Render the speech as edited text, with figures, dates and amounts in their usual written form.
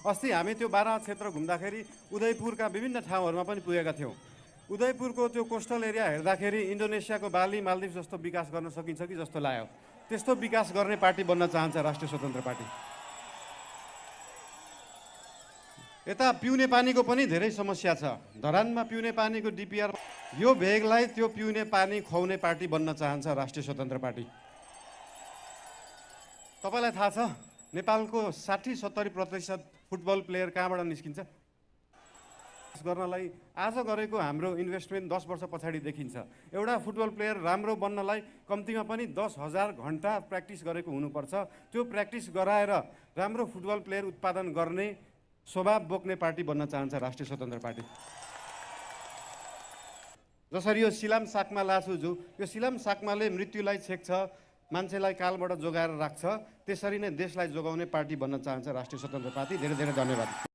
अस्ति हामी त्यो बारा क्षेत्र घुम्दाखेरि उदयपुरका विभिन्न ठाउँहरूमा पनि पुगेका थियौँ। उदयपुरको त्यो कोस्टल एरिया हेर्दाखेरि इन्डोनेसियाको बाली मालदिभ जस्तो विकास गर्न सकिन्छ कि जस्तो लाग्यो। त्यस्तो विकास गर्ने पार्टी बन्न चाहन्छ राष्ट्रिय स्वतन्त्र पार्टी। यता पिउने पानीको पनि धेरै समस्या छ। धरानमा पिउने पानीको डिपिआर, यो भेगलाई त्यो पिउने पानी खुवाउने पार्टी बन्न चाहन्छ राष्ट्रिय स्वतन्त्र पार्टी। तपाईँलाई थाहा छ नेपालको 60-70% फुटबल प्लेयर कहाँबाट निस्किन्छ? गर्नलाई आज गरेको हाम्रो इन्भेस्टमेन्ट 10 वर्ष पछाडि देखिन्छ। एउटा फुटबल प्लेयर राम्रो बन्नलाई कम्तीमा पनि 10,000 घन्टा प्र्याक्टिस गरेको हुनुपर्छ। त्यो प्र्याक्टिस गराएर राम्रो फुटबल प्लेयर उत्पादन गर्ने स्वभाव बोक्ने पार्टी बन्न चाहन्छ राष्ट्रिय स्वतन्त्र पार्टी। जसरी यो सिलाम साकमा लासुजु, यो सिलाम साकमाले मृत्युलाई छेक्छ, मान्छेलाई कालबाट जोगाएर राख्छ, त्यसरी नै देशलाई जोगाउने पार्टी बन्न चाहन्छ राष्ट्रिय स्वतन्त्र पार्टी। धेरै धेरै धन्यवाद।